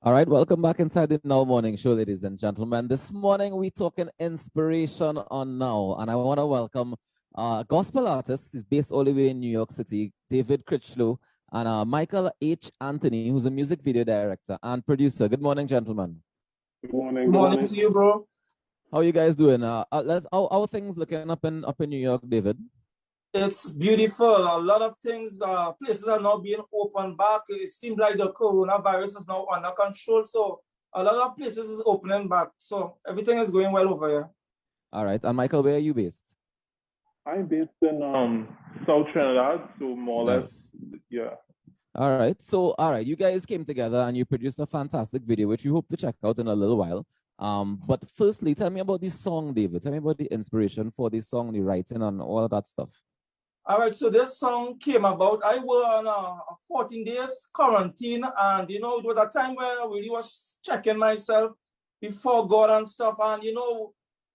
All right, welcome back inside the Now Morning Show, ladies and gentlemen. This morning we talking inspiration on Now, and I want to welcome gospel artist. He's based all the way in New York City, David Critchlow, and Michael H. Anthony, who's a music video director and producer. Good morning, gentlemen. Good morning. Good morning to you, bro. How are you guys doing? How are things looking up in New York, David? It's beautiful. A lot of things, places are now being opened back. It seems like the coronavirus is now under control. So a lot of places is opening back. So everything is going well over here. All right, and Michael, where are you based? I'm based in South Trinidad, so more or less, yeah. All right. So, all right, you guys came together and you produced a fantastic video, which we hope to check out in a little while. But firstly, tell me about this song, David. Tell me about the inspiration for this song, the writing, and all of that stuff. All right, so this song came about. I was on a 14 days quarantine, and it was a time where I really was checking myself before God and stuff. And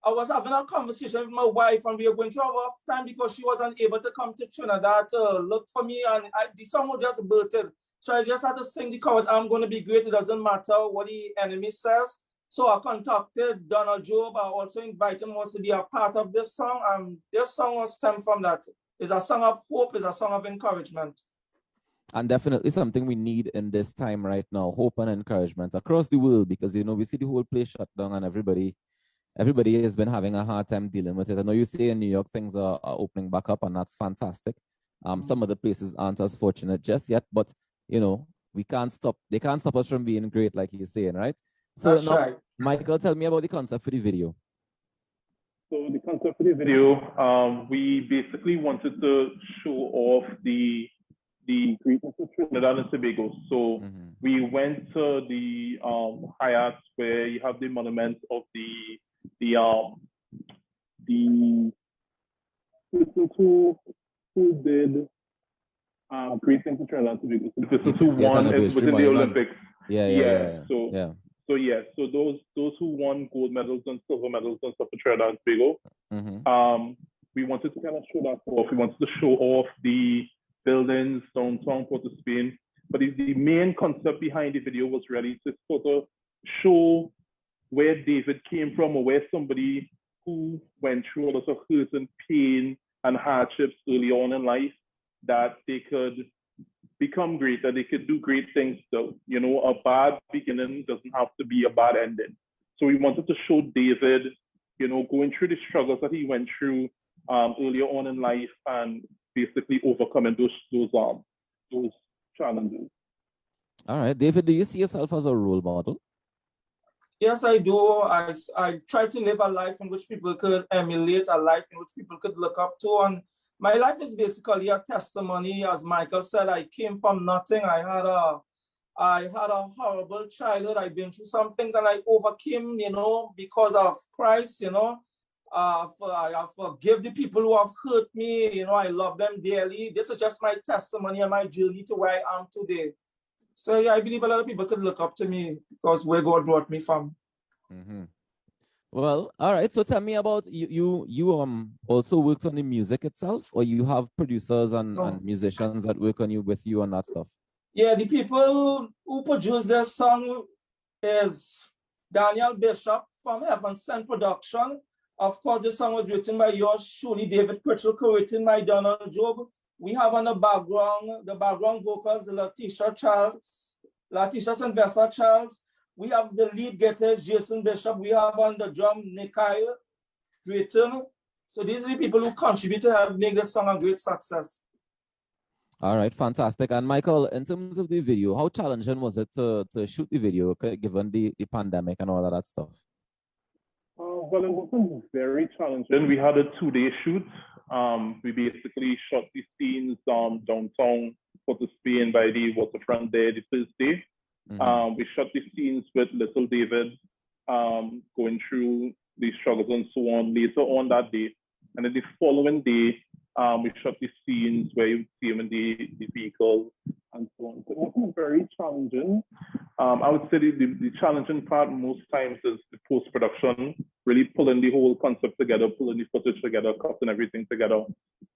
I was having a conversation with my wife, and we were going through a rough time because she wasn't able to come to Trinidad to look for me. And the song was just birthed. So I just had to sing the chorus, I'm going to be great. It doesn't matter what the enemy says. So I contacted Donald Job. I also invited him to be a part of this song. And this song was stemmed from that. It's a song of hope, it's a song of encouragement. And definitely something we need in this time right now, hope and encouragement across the world, because we see the whole place shut down and everybody has been having a hard time dealing with it. I know you say in New York things are opening back up, and that's fantastic. Some of the places aren't as fortunate just yet, but they can't stop us from being great, like you're saying, right? So that's now, right. Michael, tell me about the concept for the video. So the concept for the video, we basically wanted to show off the greatness of Trinidad and Tobago. So we went to the Hyatt, where you have the monument of the persons who did great things to Trinidad and Tobago. So the persons who won within the Olympics. So those who won gold medals and silver medals and stuff for Trinidad and Tobago. We wanted to kind of show that off. We wanted to show off the buildings downtown Port of Spain. But the main concept behind the video was really to sort of show where David came from, or where somebody who went through a lot of hurt and pain and hardships early on in life, that they could become greater, they could do great things. So, a bad beginning doesn't have to be a bad ending. So we wanted to show David, going through the struggles that he went through earlier on in life, and basically overcoming those challenges. All right, David, do you see yourself as a role model? Yes, I do. I try to live a life in which people could emulate, a life in which people could look up to. And my life is basically a testimony. As Michael said, I came from nothing. I had a horrible childhood. I've been through some things, and I overcame, because of Christ, I forgive the people who have hurt me. I love them dearly. This is just my testimony and my journey to where I am today. So yeah, I believe a lot of people could look up to me because where God brought me from. Well, all right. So tell me about you. You also worked on the music itself, or you have producers and musicians that work with you on that stuff? Yeah, the people who produced this song is Daniel Bishop from Heaven Sent Production. Of course, this song was written by yours truly, David Critchlow, co-written by Donald Job. We have on the background vocals, Letitia Sylvester Charles. We have the lead guitarist, Jason Bishop. We have on the drum, Nikhil Drayton. So these are the people who contribute to help make this song a great success. All right, fantastic. And Michael, in terms of the video, how challenging was it to shoot the video, given the pandemic and all of that stuff? Well, it wasn't very challenging. We had a 2-day shoot. We basically shot the scenes downtown Port of Spain by the waterfront there the first day. We shot the scenes with little David going through the struggles and so on later on that day. And then the following day, we shot the scenes where you see him in the vehicle and so on. So it wasn't very challenging. I would say the challenging part most times is the post-production, really pulling the whole concept together, pulling the footage together, cutting everything together.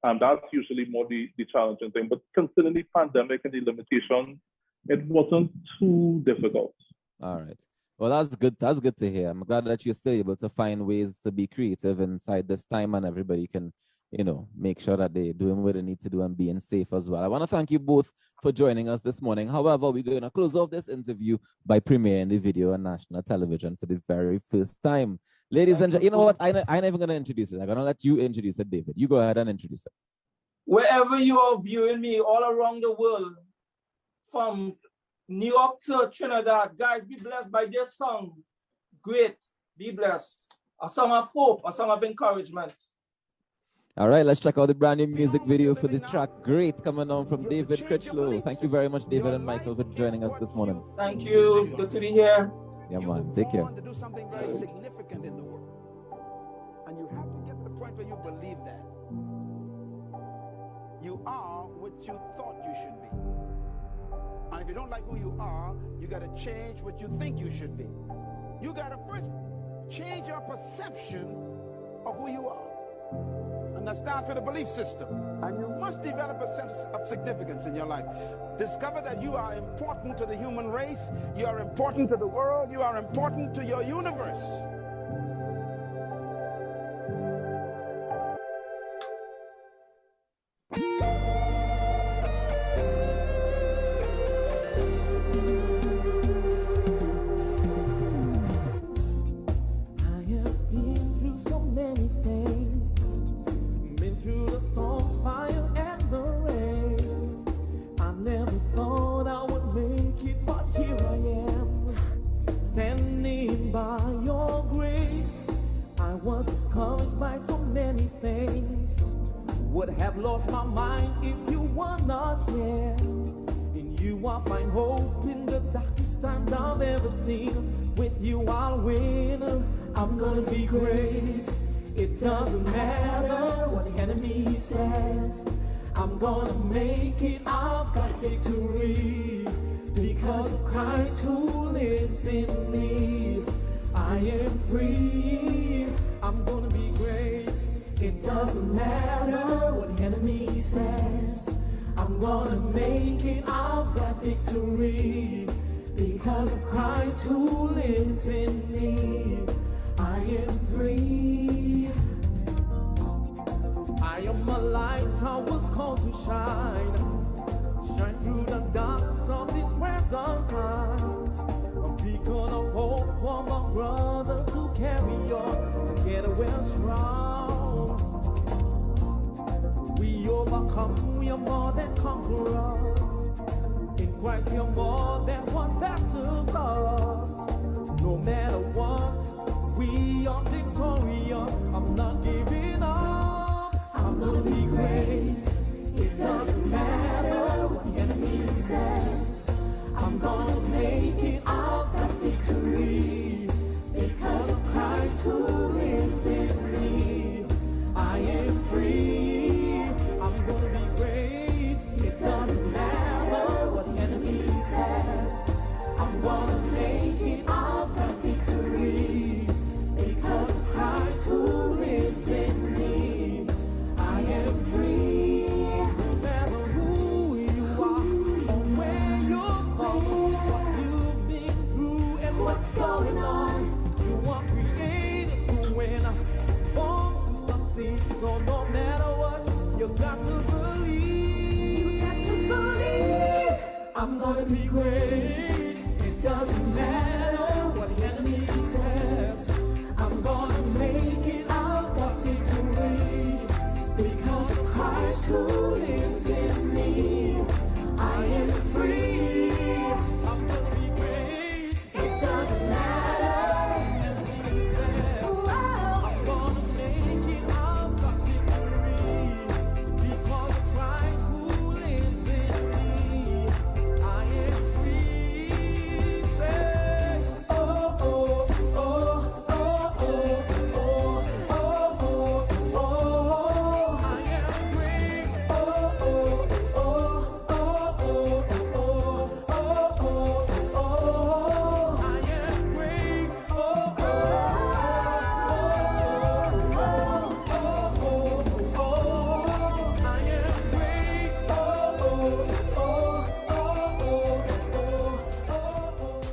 That's usually more the challenging thing. But considering the pandemic and the limitations, it wasn't too difficult. All right. Well, that's good. That's good to hear. I'm glad that you're still able to find ways to be creative inside this time, and everybody can, make sure that they're doing what they need to do and being safe as well. I want to thank you both for joining us this morning. However, we're going to close off this interview by premiering the video on national television for the very first time. Ladies and gentlemen, you know what? I'm not even going to introduce it. I'm going to let you introduce it, David. You go ahead and introduce it. Wherever you are viewing me all around the world, from New York to Trinidad, guys, be blessed by this song. Great, be blessed. A song of hope, a song of encouragement. All right, let's check out the brand new music video for the track Great, coming on from David Critchlow. Thank you very much, David and Michael, for joining us this morning. Thank you. It's good to be here. Yeah, man. Take care. To do something very significant in the world. And you have to get to the point where you believe that. You are what you thought you should be. And if you don't like who you are, you got to change what you think you should be. You got to first change your perception of who you are. And that starts with a belief system. And you must develop a sense of significance in your life. Discover that you are important to the human race. You are important to the world. You are important to your universe. I'm gonna be great.